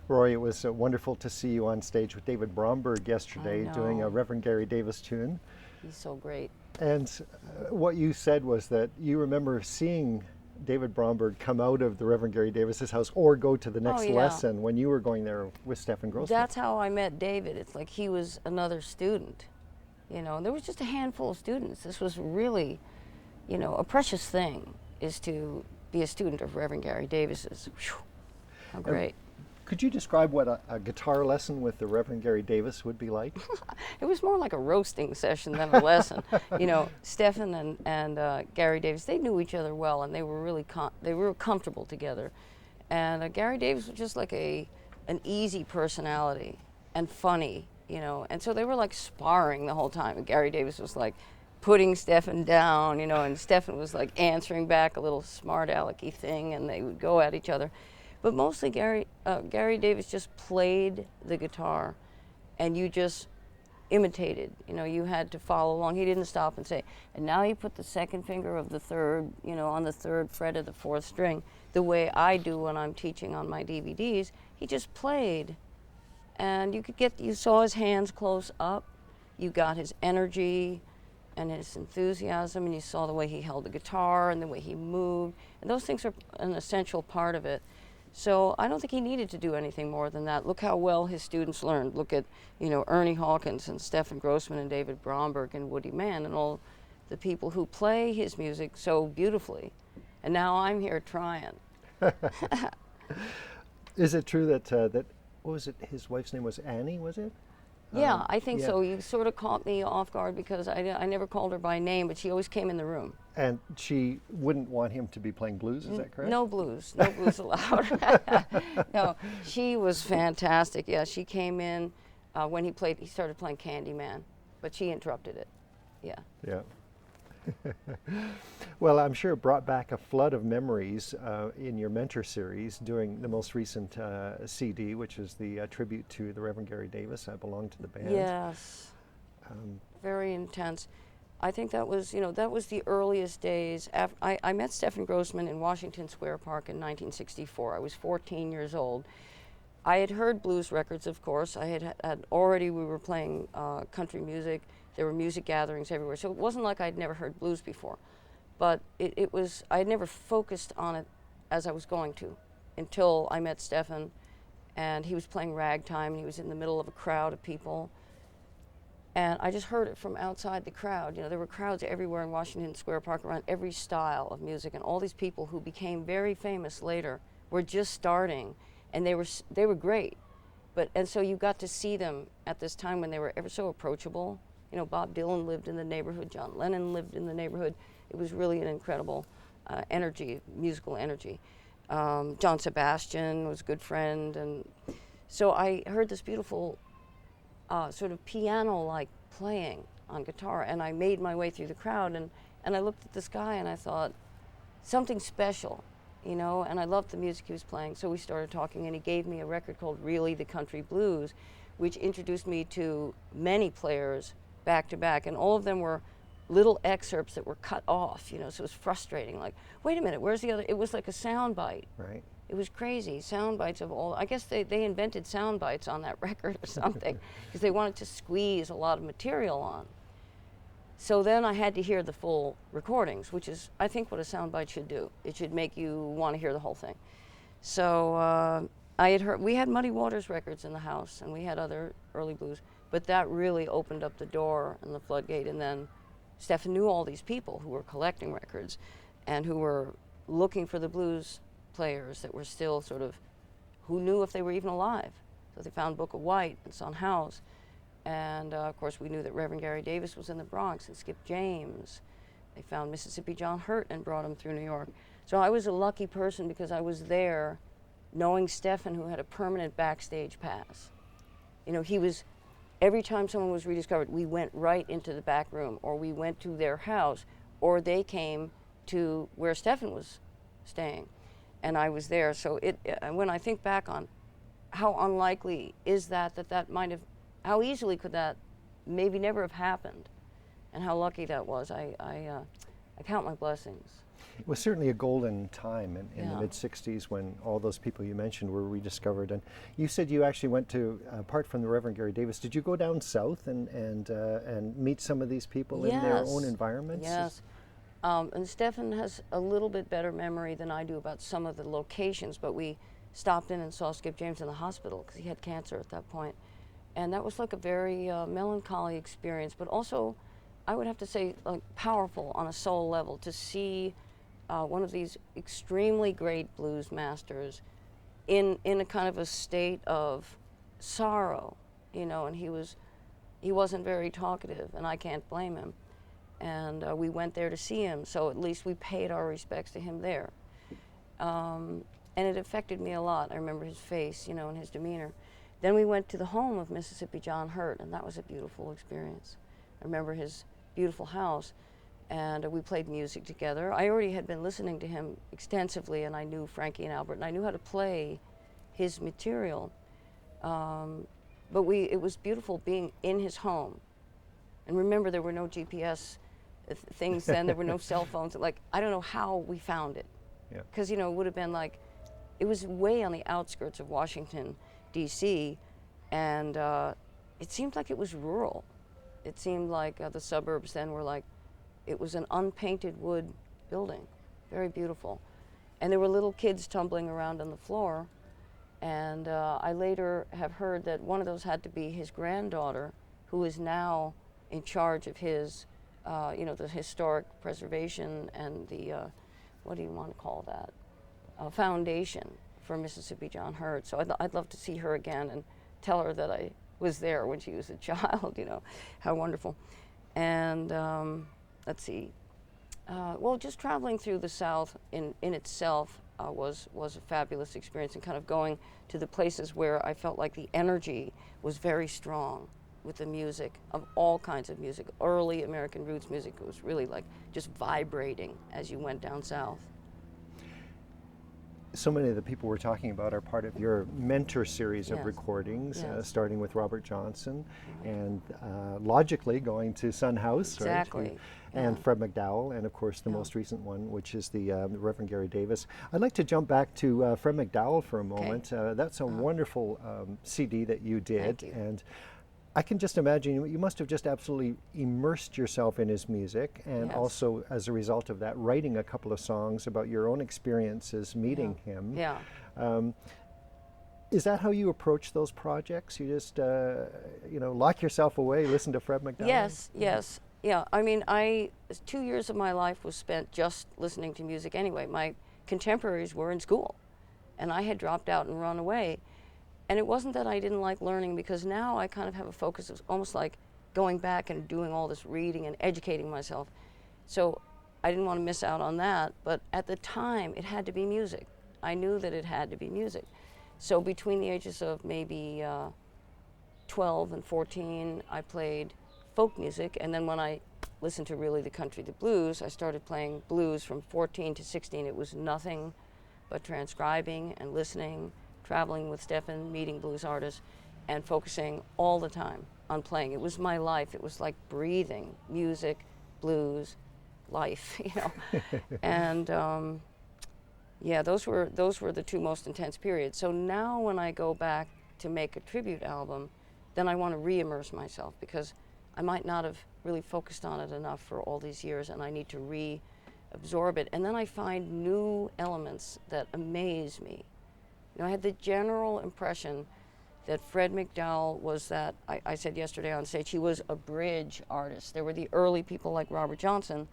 Rory, it was wonderful to see you on stage with David Bromberg yesterday I doing a know. Reverend Gary Davis tune. He's so great. And what you said was that you remember seeing David Bromberg come out of the Reverend Gary Davis's house or go to the Oh, next yeah. lesson when you were going there with Stefan Grossman. That's how I met David. It's like he was another student, and there was just a handful of students. This was really, a precious thing is to be a student of Reverend Gary Davis's. Whew, how great. Could you describe what a guitar lesson with the Reverend Gary Davis would be like? It was more like a roasting session than a lesson. Stefan and Gary Davis, they knew each other well, and they were really they were comfortable together. And Gary Davis was just like an easy personality and funny, and so they were like sparring the whole time. And Gary Davis was like putting Stefan down, and Stefan was like answering back a little smart alecky thing, and they would go at each other. But mostly Gary Davis just played the guitar, and you just imitated. You had to follow along. He didn't stop and say, and now you put the second finger of the third, on the third fret of the fourth string, the way I do when I'm teaching on my DVDs. He just played, and you saw his hands close up, you got his energy and his enthusiasm, and you saw the way he held the guitar and the way he moved, and those things are an essential part of it. So I don't think he needed to do anything more than that. Look how well his students learned. Look at, Ernie Hawkins and Stefan Grossman and David Bromberg and Woody Mann and all the people who play his music so beautifully. And now I'm here trying. Is it true that, what was it, his wife's name was Annie, was it? Yeah, I think yeah. so. You sort of caught me off guard because I never called her by name, but she always came in the room. And she wouldn't want him to be playing blues, is that correct? No blues allowed. No, she was fantastic. Yeah, she came in when he started playing Candyman, but she interrupted it. Yeah. Yeah. Well, I'm sure it brought back a flood of memories in your mentor series doing the most recent CD, which is the tribute to the Reverend Gary Davis. I belong to the band. Yes. Very intense. I think that was the earliest days. I met Stefan Grossman in Washington Square Park in 1964. I was 14 years old. I had heard blues records, of course. I had already, we were playing country music. There were music gatherings everywhere. So it wasn't like I'd never heard blues before. But I had never focused on it as I was going to until I met Stefan, and he was playing ragtime, and he was in the middle of a crowd of people. And I just heard it from outside the crowd. There were crowds everywhere in Washington Square Park around every style of music, and all these people who became very famous later were just starting, and they were great. And so you got to see them at this time when they were ever so approachable. Bob Dylan lived in the neighborhood, John Lennon lived in the neighborhood. It was really an incredible energy, musical energy. John Sebastian was a good friend, and so I heard this beautiful sort of piano-like playing on guitar, and I made my way through the crowd, and I looked at this guy and I thought, something special, and I loved the music he was playing, so we started talking, and he gave me a record called Really the Country Blues, which introduced me to many players back to back, and all of them were little excerpts that were cut off, so it was frustrating, like, wait a minute, where's the other? It was like a sound bite. Right. It was crazy, sound bites of all. I guess they invented sound bites on that record or something, because they wanted to squeeze a lot of material on. So then I had to hear the full recordings, which is, I think, what a sound bite should do. It should make you want to hear the whole thing. So we had Muddy Waters records in the house, and we had other early blues, but that really opened up the door and the floodgate. And then Stefan knew all these people who were collecting records and who were looking for the blues players that were still sort of, who knew if they were even alive. So they found Book of White and Son House. And of course we knew that Reverend Gary Davis was in the Bronx, and Skip James. They found Mississippi John Hurt and brought him through New York. So I was a lucky person because I was there knowing Stefan, who had a permanent backstage pass. He was, every time someone was rediscovered, we went right into the back room, or we went to their house, or they came to where Stefan was staying, and I was there. So when I think back on how unlikely is that might have, how easily could that maybe never have happened, and how lucky that was, I I count my blessings. It was certainly a golden time in the Yeah. mid-60s when all those people you mentioned were rediscovered. And you said you actually went to, apart from the Reverend Gary Davis, did you go down south and meet some of these people in their own Yes. environments? Yes. And Stefan has a little bit better memory than I do about some of the locations, but we stopped in and saw Skip James in the hospital because he had cancer at that point. And that was like a very melancholy experience, but also, I would have to say, like, powerful on a soul level to see one of these extremely great blues masters in a kind of a state of sorrow, you know, and he wasn't very talkative, and I can't blame him. And we went there to see him, so at least we paid our respects to him there. And it affected me a lot. I remember his face, you know, and his demeanor. Then we went to the home of Mississippi John Hurt, and that was a beautiful experience. I remember his beautiful house, and we played music together. I already had been listening to him extensively, and I knew Frankie and Albert, and I knew how to play his material. But it was beautiful being in his home. And remember, there were no GPS things then, there were no cell phones. Like, I don't know how we found it. Yeah. Because, you know, it would have been like, it was way on the outskirts of Washington, D.C., and it seemed like it was rural. It seemed like the suburbs then were like, it was an unpainted wood building, very beautiful. And there were little kids tumbling around on the floor. And I later have heard that one of those had to be his granddaughter, who is now in charge of his, you know, the historic preservation and the, what do you want to call that, foundation for Mississippi John Hurt. So I'd love to see her again and tell her that I was there when she was a child, you know, how wonderful. And let's see, well, just traveling through the South in itself was a fabulous experience, and kind of going to the places where I felt like the energy was very strong with the music, of all kinds of music. Early American roots music was really like just vibrating as you went down south. So many of the people we're talking about are part of your mentor series of Yes. recordings, Yes. starting with Robert Johnson, and logically going to Son House, Exactly. right? And Fred McDowell, and of course the Yeah. most recent one, which is the Reverend Gary Davis. I'd like to jump back to Fred McDowell for a moment. That's a wonderful CD that you did, Thank you. and I can just imagine you must have just absolutely immersed yourself in his music, and Yes. also, as a result of that, writing a couple of songs about your own experiences meeting him. Yeah. Is that how you approach those projects? You just, you know, lock yourself away, listen to Fred McDowell? Yes, yes. Yeah, I mean, 2 years of my life was spent just listening to music anyway. My contemporaries were in school, and I had dropped out and run away. And it wasn't that I didn't like learning, because now I kind of have a focus of almost like going back and doing all this reading and educating myself. So I didn't want to miss out on that, but at the time it had to be music. I knew that it had to be music. So between the ages of maybe 12 and 14, I played folk music, and then when I listened to really the country, the blues, I started playing blues from 14 to 16. It was nothing but transcribing and listening, traveling with Stefan, meeting blues artists, and focusing all the time on playing. It was my life. It was like breathing, music, blues, life, you know. And yeah, those were the two most intense periods. So now when I go back to make a tribute album, then I want to re-immerse myself, because I might not have really focused on it enough for all these years, and I need to re-absorb it. And then I find new elements that amaze me. You know, I had the general impression that Fred McDowell was that, I said yesterday on stage, he was a bridge artist. There were the early people like Robert Johnson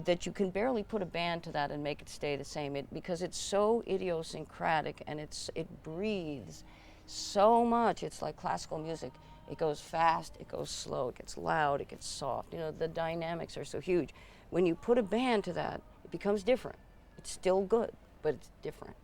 that you can barely put a band to that and make it stay the same, because it's so idiosyncratic, and it breathes so much. It's like classical music. It goes fast, it goes slow, it gets loud, it gets soft. You know, the dynamics are so huge. When you put a band to that, it becomes different. It's still good, but it's different.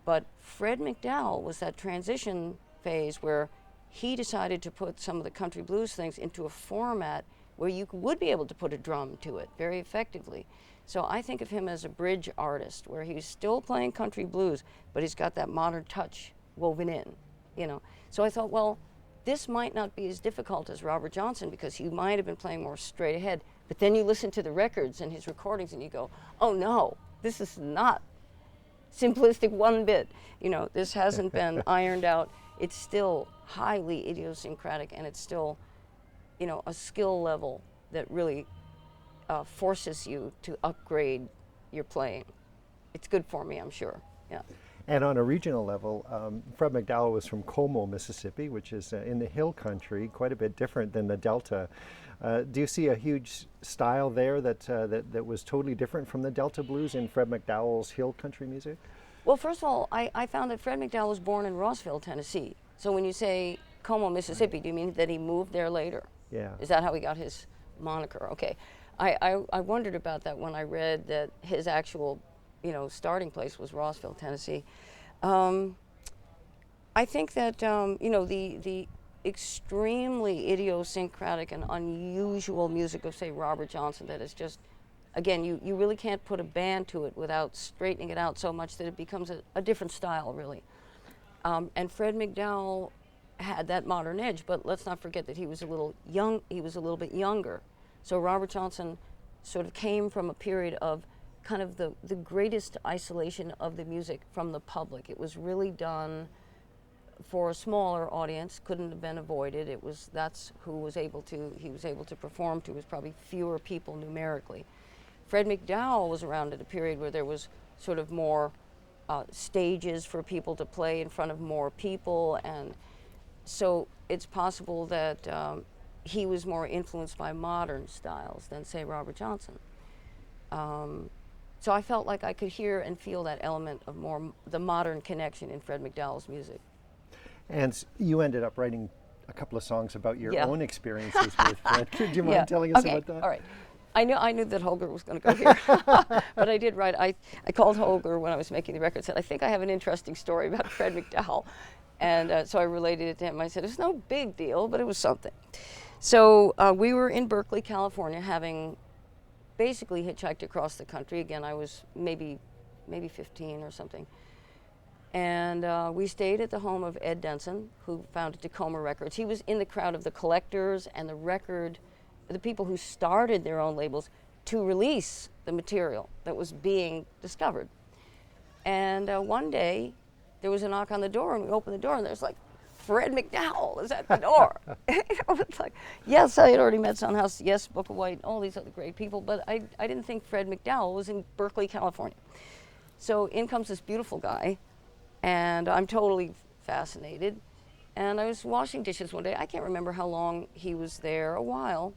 But Fred McDowell was that transition phase where he decided to put some of the country blues things into a format where you would be able to put a drum to it very effectively. So I think of him as a bridge artist, where he's still playing country blues, but he's got that modern touch woven in, you know. So I thought, well, this might not be as difficult as Robert Johnson, because he might have been playing more straight ahead, But then you listen to the records and his recordings and you go, oh no, this is not simplistic one bit. You know, this hasn't been ironed out. It's still highly idiosyncratic, and it's still, you know, a skill level that really forces you to upgrade your playing. It's good for me, I'm sure. Yeah. And on a regional level, Fred McDowell was from Como, Mississippi, which is in the hill country, quite a bit different than the Delta. Do you see a huge style there that was totally different from the Delta blues in Fred McDowell's hill country music? Well, first of all, I found that Fred McDowell was born in Rossville, Tennessee. So when you say Como, Mississippi, do you mean that he moved there later? Yeah. Is that how he got his moniker? Okay. I wondered about that when I read that his actual, you know, starting place was Rossville, Tennessee. I think that, you know, the extremely idiosyncratic and unusual music of, say, Robert Johnson, that is just, again, you really can't put a band to it without straightening it out so much that it becomes a different style, really. And Fred McDowell had that modern edge, but let's not forget that he was a little bit younger. So Robert Johnson sort of came from a period of kind of the greatest isolation of the music from the public. It was really done for a smaller audience, couldn't have been avoided. That's who he was able to perform to, was probably fewer people numerically. Fred McDowell was around at a period where there was sort of more stages for people to play in front of more people, and so it's possible that he was more influenced by modern styles than, say, Robert Johnson. So I felt like I could hear and feel that element of more the modern connection in Fred McDowell's music. And you ended up writing a couple of songs about your Yeah. own experiences with Fred. Do you mind telling us about that? All right. I knew that Holger was going to go here, but I did write. I called Holger when I was making the record. Said, I think I have an interesting story about Fred McDowell, and so I related it to him. I said, it's no big deal, but it was something. So we were in Berkeley, California, having basically hitchhiked across the country. Again, I was maybe 15 or something. And we stayed at the home of Ed Denson, who founded Tacoma Records. He was in the crowd of the collectors and the people who started their own labels to release the material that was being discovered. And one day, there was a knock on the door, and we opened the door, and there's like, Fred McDowell is at the door. It's like, yes, I had already met Sunhouse, yes, Book of White, all these other great people, but I didn't think Fred McDowell was in Berkeley, California. So in comes this beautiful guy, and I'm totally fascinated. And I was washing dishes one day. I can't remember how long he was there, a while.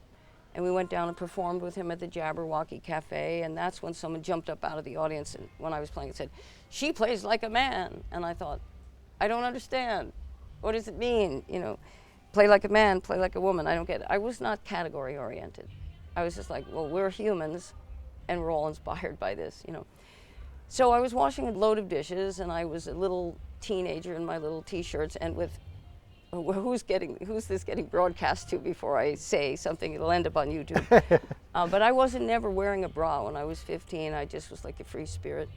And we went down and performed with him at the Jabberwocky Cafe, and that's when someone jumped up out of the audience and when I was playing and said, she plays like a man. And I thought, I don't understand. What does it mean? You know, play like a man, play like a woman. I don't get it. I was not category oriented. I was just like, well, we're humans and we're all inspired by this, you know. So I was washing a load of dishes, and I was a little teenager in my little t-shirts, and with who's this getting broadcast to before I say something? It'll end up on YouTube. But I wasn't never wearing a bra when I was 15. I just was like a free spirit.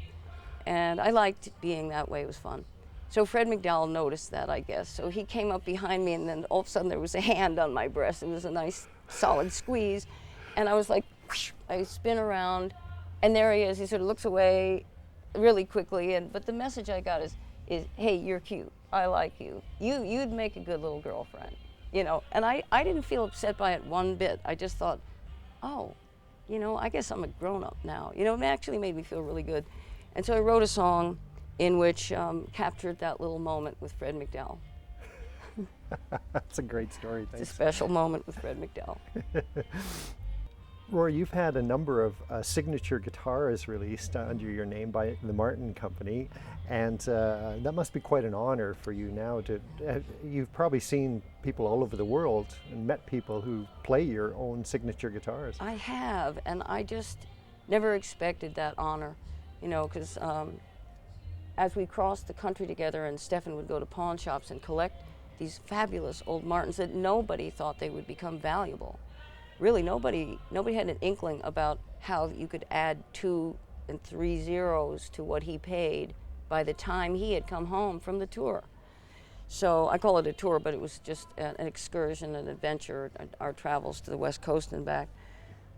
And I liked being that way. It was fun. So Fred McDowell noticed that, I guess. So he came up behind me, and then all of a sudden there was a hand on my breast. It was a nice, solid squeeze. And I was like, whoosh, I spin around, and there he is. He sort of looks away really quickly. But the message I got is, hey, you're cute. I like you. You'd make a good little girlfriend, you know. And I didn't feel upset by it one bit. I just thought, oh, you know, I guess I'm a grown-up now. You know, it actually made me feel really good. And so I wrote a song in which captured that little moment with Fred McDowell. That's a great story. Thanks. It's a special moment with Fred McDowell. Rory, you've had a number of signature guitars released under your name by the Martin Company, and that must be quite an honor for you now. You've probably seen people all over the world and met people who play your own signature guitars. I have, and I just never expected that honor, you know, because as we crossed the country together, and Stefan would go to pawn shops and collect these fabulous old Martins that nobody thought they would become valuable. Really, nobody had an inkling about how you could add 2 and 3 zeros to what he paid by the time he had come home from the tour. So I call it a tour, but it was just an excursion, an adventure, our travels to the West Coast and back.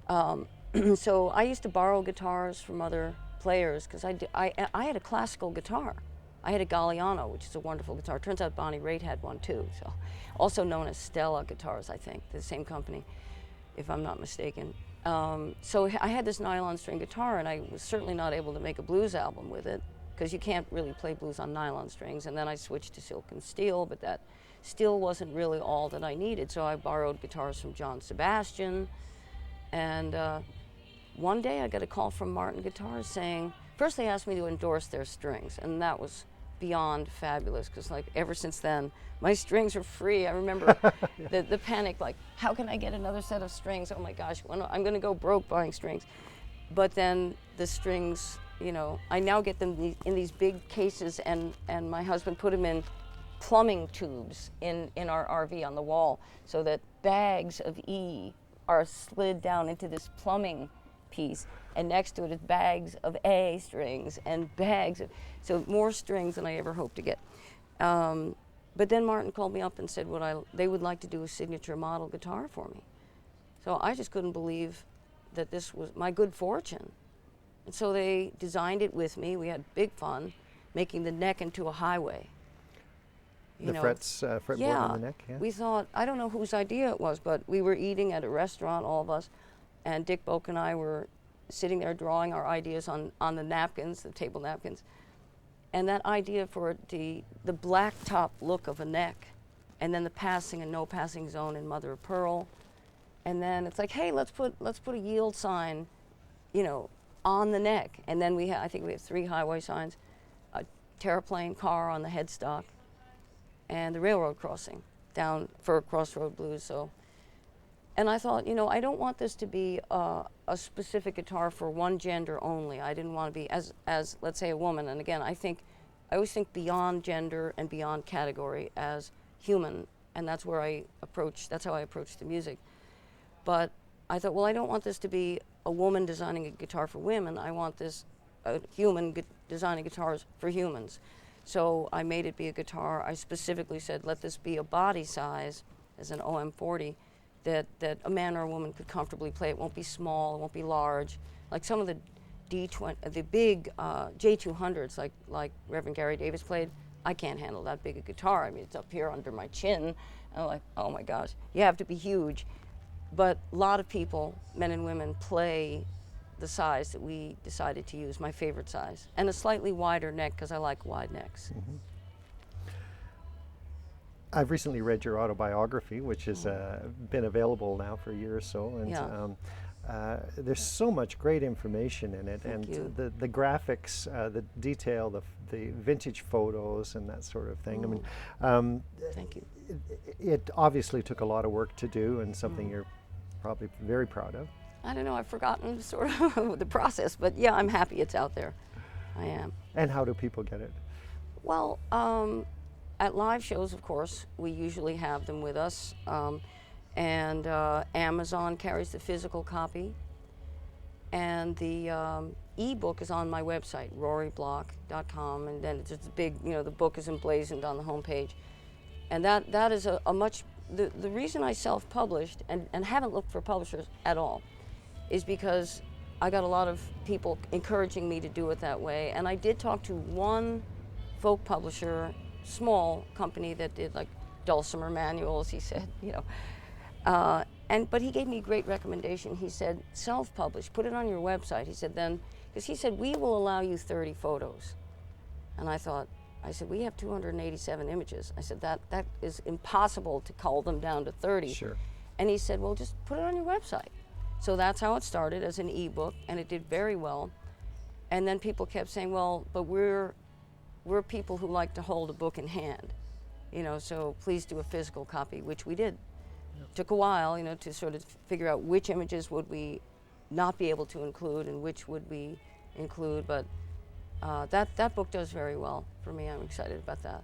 So I used to borrow guitars from other players because I had a classical guitar. I had a Galliano, which is a wonderful guitar. Turns out Bonnie Raitt had one too, so also known as Stella Guitars, I think, the same company, if I'm not mistaken. So I had this nylon string guitar, and I was certainly not able to make a blues album with it because you can't really play blues on nylon strings. And then I switched to silk and steel, but that still wasn't really all that I needed. So I borrowed guitars from John Sebastian, and one day I got a call from Martin Guitars saying, first they asked me to endorse their strings, and that was beyond fabulous because like ever since then my strings are free. I remember the panic, like how can I get another set of strings? Oh my gosh, I'm going to go broke buying strings. But then the strings, you know, I now get them in these big cases, and my husband put them in plumbing tubes in our RV on the wall so that bags of E are slid down into this plumbing piece, and next to it is bags of A strings and bags of, so more strings than I ever hoped to get. But then Martin called me up and said they would like to do a signature model guitar for me. So I just couldn't believe that this was my good fortune. And so they designed it with me. We had big fun making the neck into a highway. The fretboard on the neck, yeah. We thought, I don't know whose idea it was, but we were eating at a restaurant, all of us, and Dick Boak and I were sitting there drawing our ideas on the napkins, the table napkins. And that idea for the black top look of a neck, and then the passing and no passing zone in mother of pearl. And then it's like, hey, let's put a yield sign, you know, on the neck. And then I think we have 3 highway signs, a terraplane car on the headstock, and the railroad crossing down for Crossroad Blues. So, and I thought, you know, I don't want this to be a specific guitar for one gender only. I didn't want to be as let's say a woman. And again, I always think beyond gender and beyond category as human, and that's how I approach the music. But I thought, well, I don't want this to be a woman designing a guitar for women. I want this a human designing guitars for humans. So I made it be a guitar. I specifically said, let this be a body size as an OM40 that a man or a woman could comfortably play. It won't be small, it won't be large. Like some of the D20, the big J200s, like Reverend Gary Davis played, I can't handle that big a guitar. I mean, it's up here under my chin. And I'm like, oh my gosh, you have to be huge. But a lot of people, men and women, play the size that we decided to use, my favorite size, and a slightly wider neck because I like wide necks. Mm-hmm. I've recently read your autobiography, which has been available now for a year or so, and there's so much great information in it. Thank you. The graphics, the detail, the vintage photos, and that sort of thing. I mean, thank you. It obviously took a lot of work to do, and something you're probably very proud of. I don't know, I've forgotten sort of the process, but yeah, I'm happy it's out there. I am. And how do people get it? Well, at live shows, of course, we usually have them with us, and Amazon carries the physical copy, and the e-book is on my website, roryblock.com, and then it's just a big, you know, the book is emblazoned on the homepage. And that is a much, the reason I self-published and haven't looked for publishers at all is because I got a lot of people encouraging me to do it that way. And I did talk to one folk publisher, small company that did like dulcimer manuals, he said, you know. But he gave me a great recommendation. He said, self-publish, put it on your website. He said then, because he said, we will allow you 30 photos. And I said, we have 287 images. I said, that is impossible to cull them down to 30. Sure. And he said, well, just put it on your website. So that's how it started, as an ebook, and it did very well. And then people kept saying, well, but we're people who like to hold a book in hand, you know, so please do a physical copy, which we did. Yep. Took a while, you know, to sort of figure out which images would we not be able to include and which would we include, but that book does very well for me. I'm excited about that.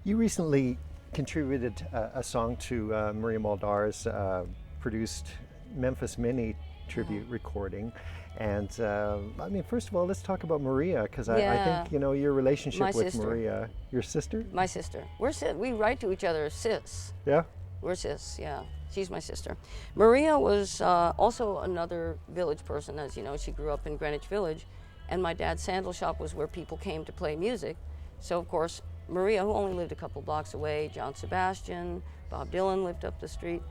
You recently contributed a song to Maria Muldaur's produced Memphis Mini tribute recording. And I mean, first of all, let's talk about Maria, because I think, you know, your relationship with Maria, your sister? My sister. We write to each other as sis. Yeah? We're sis, yeah. She's my sister. Maria was also another village person, as you know. She grew up in Greenwich Village, and my dad's sandal shop was where people came to play music. So, of course, Maria, who only lived a couple blocks away, John Sebastian, Bob Dylan lived up the street.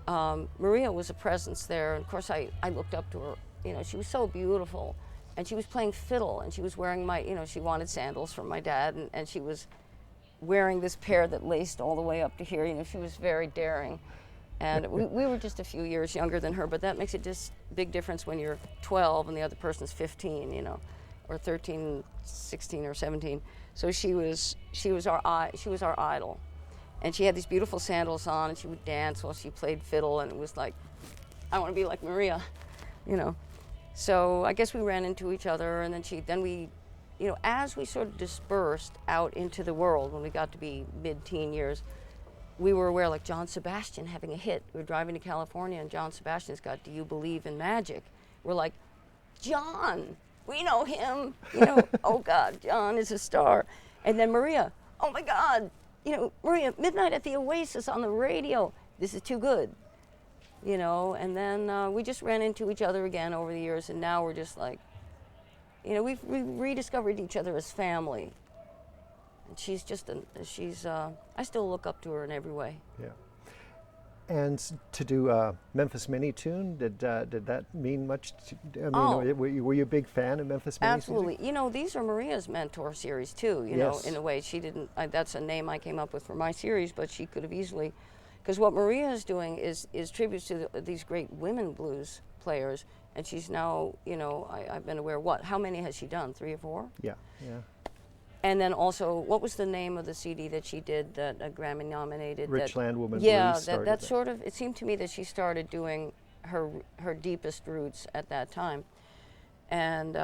Maria was a presence there, and of course I looked up to her. You know, she was so beautiful, and she was playing fiddle, and she was wearing my, you know, she wanted sandals from my dad, and she was wearing this pair that laced all the way up to here. You know, she was very daring. And we were just a few years younger than her, but that makes a big difference when you're 12 and the other person's 15, you know, or 13, 16 or 17. So she was our idol. And she had these beautiful sandals on, and she would dance while she played fiddle, and it was like, I want to be like Maria, you know. So I guess we ran into each other, and then we, you know, as we sort of dispersed out into the world when we got to be mid-teen years, we were aware, like John Sebastian having a hit. We were driving to California, and John Sebastian's got "Do You Believe in Magic?" We're like, John, we know him, you know. Oh God, John is a star. And then Maria, oh my God, you know, Maria, Midnight at the Oasis on the radio. This is too good, you know. And then we just ran into each other again over the years, and now we're just like, you know, we've rediscovered each other as family. And she's just, I still look up to her in every way. Yeah. And to do Memphis Mini tune, did that mean much to, I mean, were you a big fan of Memphis Mini? Absolutely. You know, these are Maria's mentor series too, you know, in a way. She didn't, that's a name I came up with for my series, but she could have easily, because what Maria is doing is tributes to these great women blues players, and she's now, you know, I've been aware, how many has she done, 3 or 4? Yeah, yeah. And then also, what was the name of the CD that she did that Grammy nominated? Richland Woman Blues. Yeah, that sort of, it seemed to me that she started doing her deepest roots at that time. And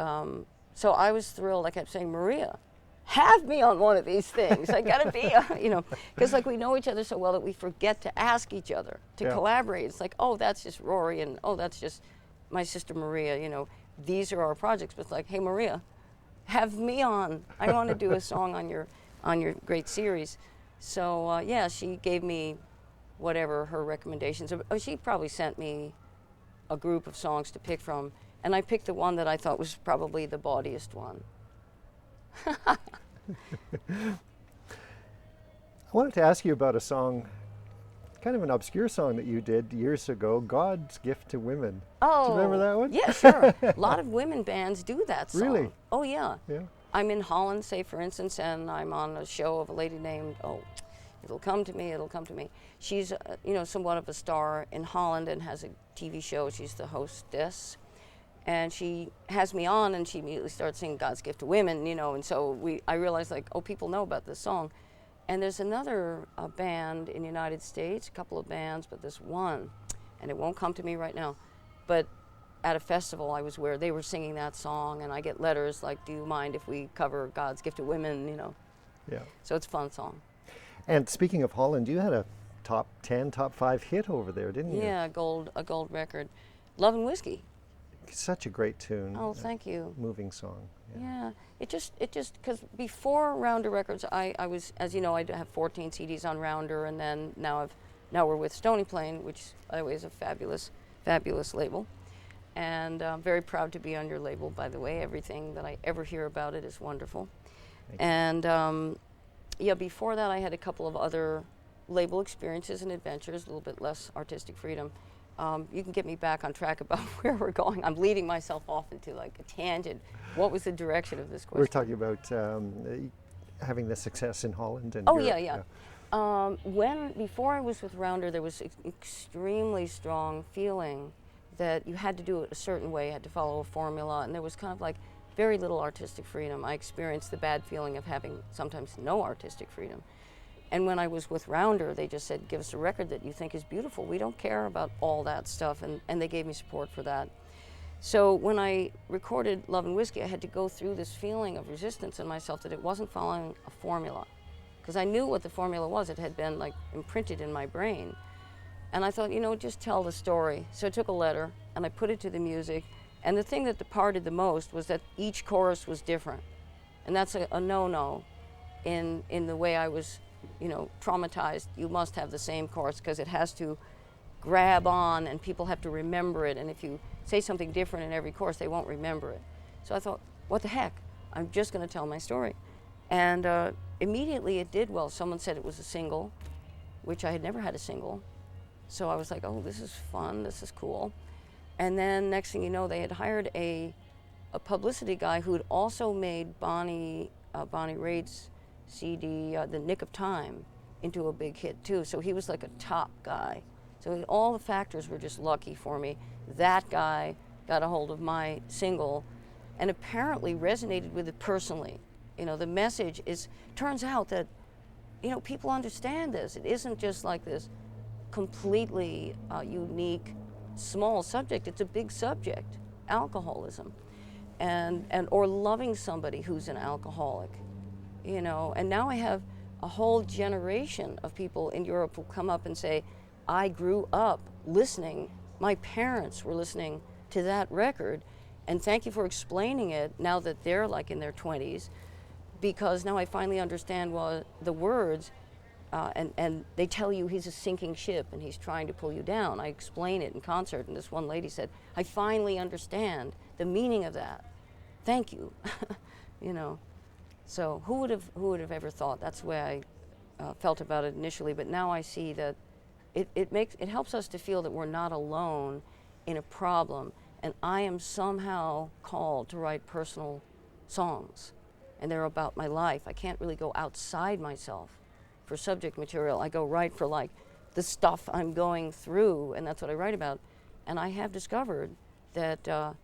so I was thrilled. I kept saying, Maria, have me on one of these things. I gotta be, you know, because like we know each other so well that we forget to ask each other to collaborate. It's like, oh, that's just Rory, and oh, that's just my sister Maria, you know, these are our projects. But it's like, hey, Maria, have me on. I want to do a song on your great series. So yeah, she gave me whatever her recommendations. She probably sent me a group of songs to pick from, and I picked the one that I thought was probably the bawdiest one. I wanted to ask you about a song, kind of an obscure song that you did years ago, God's Gift to Women. Oh, do you remember that one? Yeah, sure. A lot of women bands do that song. Really? Oh, yeah. Yeah. I'm in Holland, say, for instance, and I'm on a show of a lady named, it'll come to me, it'll come to me. She's, you know, somewhat of a star in Holland and has a TV show. She's the hostess. And she has me on, and she immediately starts singing God's Gift to Women, you know, and so I realized, like, oh, people know about this song. And there's another band in the United States, a couple of bands, but this one, and it won't come to me right now, but at a festival I was where they were singing that song, and I get letters like, do you mind if we cover God's Gift to Women, you know? Yeah. So it's a fun song. And speaking of Holland, you had a top 10, top 5 hit over there, didn't you? Yeah, a gold record. Love and Whiskey. Such a great tune. Oh, thank you. Moving song. Yeah, it just, because before Rounder Records, I was, as you know, I have 14 CDs on Rounder, and then now we're with Stony Plain, which, by the way, is a fabulous, fabulous label. And I'm very proud to be on your label, by the way. Everything that I ever hear about it is wonderful. And yeah, before that, I had a couple of other label experiences and adventures, a little bit less artistic freedom. You can get me back on track about where we're going. I'm leading myself off into like a tangent. What was the direction of this question? We're talking about having the success in Holland and oh, Europe. yeah. Before I was with Rounder, there was an extremely strong feeling that you had to do it a certain way, you had to follow a formula, and there was kind of like very little artistic freedom. I experienced the bad feeling of having sometimes no artistic freedom. And when I was with Rounder, they just said, give us a record that you think is beautiful. We don't care about all that stuff, and they gave me support for that. So when I recorded Love and Whiskey, I had to go through this feeling of resistance in myself that it wasn't following a formula. Because I knew what the formula was. It had been like imprinted in my brain. And I thought, you know, just tell the story. So I took a letter, and I put it to the music. And the thing that departed the most was that each chorus was different. And that's a no-no in the way I was traumatized, you must have the same chorus because it has to grab on and people have to remember it. And if you say something different in every chorus, they won't remember it. So I thought, what the heck? I'm just going to tell my story. And immediately it did well. Someone said it was a single, which I had never had a single. So I was like, oh, this is fun, this is cool. And then next thing you know, they had hired a publicity guy who had also made Bonnie Raitt's CD, The Nick of Time, into a big hit too. So he was like a top guy. So all the factors were just lucky for me. That guy got a hold of my single and apparently resonated with it personally. The message turns out that, people understand this. It isn't just like this completely unique, small subject. It's a big subject, alcoholism, or loving somebody who's an alcoholic, And now I have a whole generation of people in Europe who come up and say, I grew up listening, my parents were listening to that record, and thank you for explaining it now that they're like in their 20s, because now I finally understand the words, and they tell you he's a sinking ship and he's trying to pull you down. I explain it in concert, and this one lady said, I finally understand the meaning of that. Thank you. So who would have ever thought? That's the way I felt about it initially, but now I see that it helps us to feel that we're not alone in a problem, and I am somehow called to write personal songs, and they're about my life. I can't really go outside myself for subject material. I go right for like the stuff I'm going through, and that's what I write about. And I have discovered that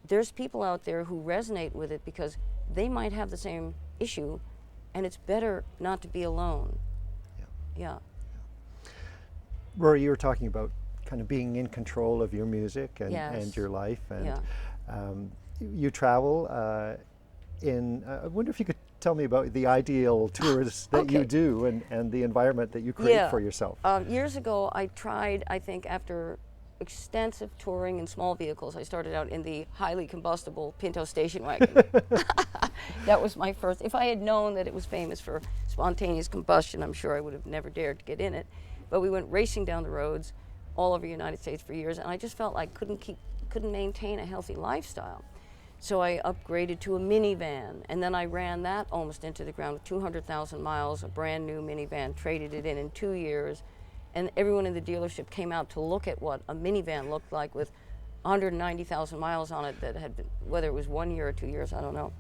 there's people out there who resonate with it because they might have the same issue, and it's better not to be alone. Yeah. Rory, you were talking about kind of being in control of your music and your life, and you travel. I wonder if you could tell me about the ideal tours that you do and the environment that you create for yourself. Years ago, I tried, I think after extensive touring in small vehicles, I started out in the highly combustible Pinto station wagon. That was my first. If I had known that it was famous for spontaneous combustion, I'm sure I would have never dared to get in it. But we went racing down the roads all over the United States for years, and I just felt like couldn't maintain a healthy lifestyle. So I upgraded to a minivan, and then I ran that almost into the ground with 200,000 miles, a brand new minivan, traded it in 2 years, and everyone in the dealership came out to look at what a minivan looked like with 190,000 miles on it that had been, whether it was 1 year or 2 years, I don't know.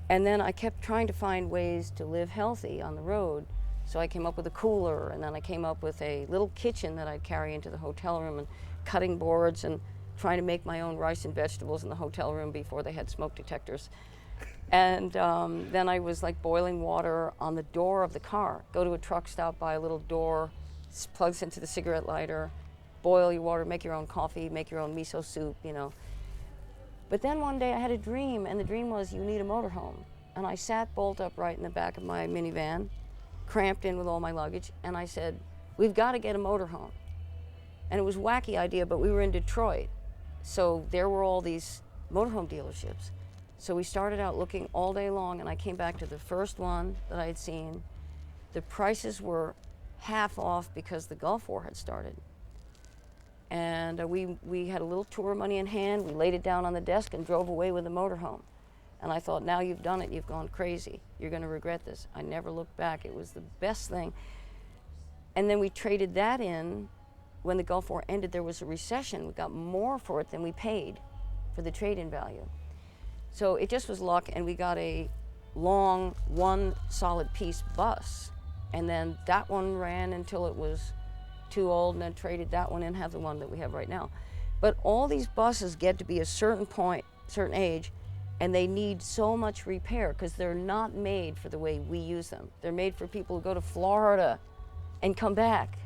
And then I kept trying to find ways to live healthy on the road. So I came up with a cooler, and then I came up with a little kitchen that I'd carry into the hotel room, and cutting boards and trying to make my own rice and vegetables in the hotel room before they had smoke detectors. And then I was like boiling water on the door of the car. Go to a truck stop, buy a little door, plugs into the cigarette lighter, boil your water, make your own coffee, make your own miso soup, But then one day I had a dream, and the dream was you need a motorhome. And I sat bolt upright in the back of my minivan, cramped in with all my luggage, and I said, we've got to get a motorhome. And it was a wacky idea, but we were in Detroit, so there were all these motorhome dealerships. So we started out looking all day long, and I came back to the first one that I had seen. The prices were half off because the Gulf War had started. And we had a little tour money in hand, we laid it down on the desk and drove away with a motorhome. And I thought, now you've done it, you've gone crazy. You're gonna regret this. I never looked back, it was the best thing. And then we traded that in. When the Gulf War ended, there was a recession. We got more for it than we paid for the trade-in value. So it just was luck, and we got a long, one solid piece bus. And then that one ran until it was too old, and then traded that one in, have the one that we have right now. But all these buses get to be a certain point, certain age, and they need so much repair because they're not made for the way we use them. They're made for people who go to Florida and come back,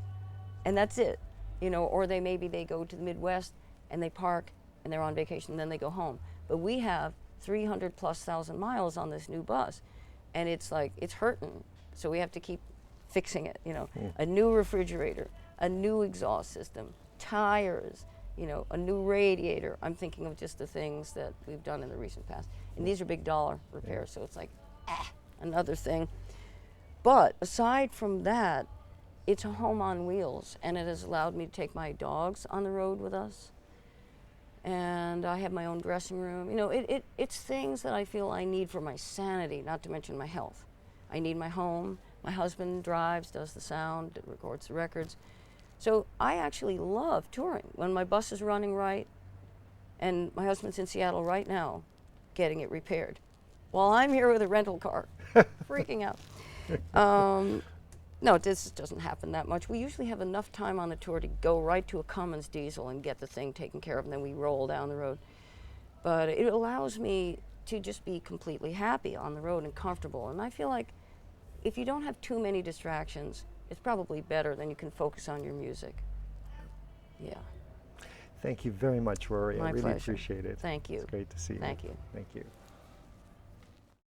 and that's it. Or maybe they go to the Midwest and they park and they're on vacation and then they go home. But we have 300,000+ miles on this new bus, and it's like, it's hurting. So we have to keep fixing it, a new refrigerator, a new exhaust system, tires, a new radiator. I'm thinking of just the things that we've done in the recent past. And these are big dollar repairs, so it's like, another thing. But aside from that, it's a home on wheels, and it has allowed me to take my dogs on the road with us. And I have my own dressing room. You know, it's things that I feel I need for my sanity, not to mention my health. I need my home. My husband drives, does the sound, records the records. So I actually love touring when my bus is running right, and my husband's in Seattle right now getting it repaired, while I'm here with a rental car, freaking out. No, this doesn't happen that much. We usually have enough time on the tour to go right to a Cummins diesel and get the thing taken care of, and then we roll down the road. But it allows me to just be completely happy on the road and comfortable. And I feel like if you don't have too many distractions, it's probably better than you can focus on your music. Yeah. Thank you very much, Rory. My I really pleasure. appreciate it. Thank you. It's great to see you. Thank you. Thank you.